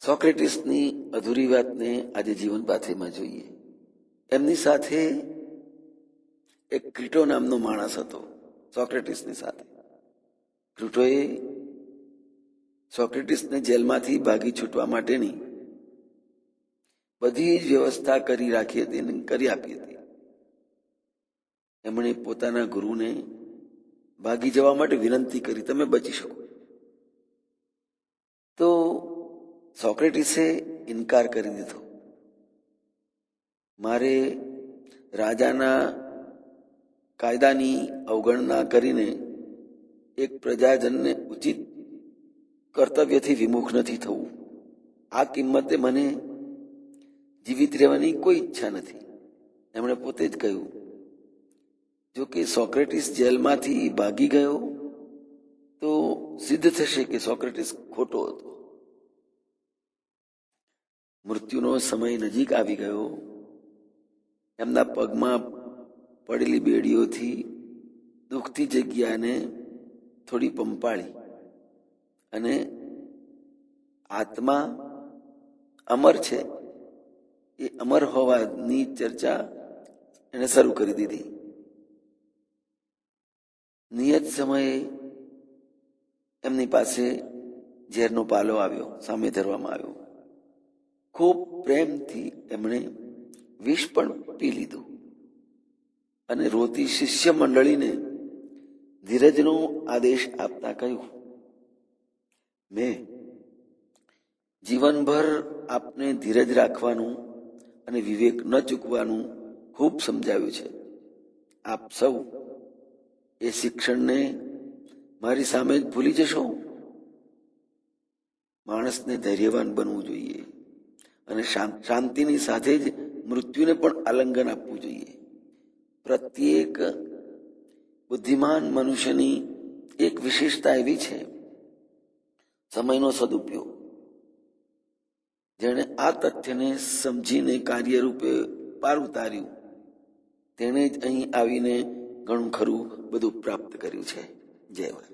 સોક્રેટિસની અધૂરી વાતને આજે જીવન પાથરીમાં જોઈએ. એમની સાથે એક ક્રીટો નામનો માણસ હતો સોક્રેટિસની સાથે. ક્રીટોએ સોક્રેટિસને જેલમાંથી ભાગી છૂટવા માટેની બધી જ વ્યવસ્થા કરી રાખી હતી અને કરી આપી હતી. એમણે પોતાના ગુરુને ભાગી જવા માટે વિનંતી કરી, તમે બચી શકો. તો સોક્રેટિસે ઇનકાર કરી દીધો. મારે રાજાના કાયદાની અવગણના કરીને એક પ્રજાજનને ઉચિત કર્તવ્યથી વિમુખ નથી થવું. આ કિંમતે મને જીવિત રહેવાની કોઈ ઈચ્છા નથી. એમણે પોતે જ કહ્યું. જો કે સોક્રેટિસ જેલમાંથી ભાગી ગયો તો સિદ્ધ થશે કે સોક્રેટિસ ખોટો હતો. મૃત્યુનો સમય નજીક આવી ગયો. એમના પગમાં પડેલી બેડીઓથી દુખતી જગ્યાને થોડી પંપાળી અને આત્મા અમર છે એ અમર હોવાની ચર્ચા એને શરૂ કરી દીધી. નિયત સમયે એમની પાસે ઝેરનો પાલો આવ્યો, સામે ધરવામાં આવ્યો. ખૂબ પ્રેમથી એમણે વિષ પણ પી લીધું અને રોતી શિષ્ય મંડળીને ધીરજનો આદેશ આપતા કહ્યું, મેં જીવનભર આપને ધીરજ રાખવાનું અને વિવેક ન ચૂકવાનું ખૂબ સમજાવ્યું છે. આપ સૌ એ શિક્ષણને મારી સામે જ ભૂલી જશો. માણસને ધૈર્યવાન બનવું જોઈએ અને શાંતિની સાથે જ મૃત્યુને પણ આલિંગન આપવું જોઈએ. પ્રત્યેક બુદ્ધિમાન મનુષ્યની એક વિશેષતા એવી છે, સમયનો સદુપયોગ. જેણે આ તથ્યને સમજીને કાર્યરૂપે પાર ઉતાર્યું તેણે જ અહીં આવીને ઘણું ખરું બધું પ્રાપ્ત કર્યું છે. જય વાત.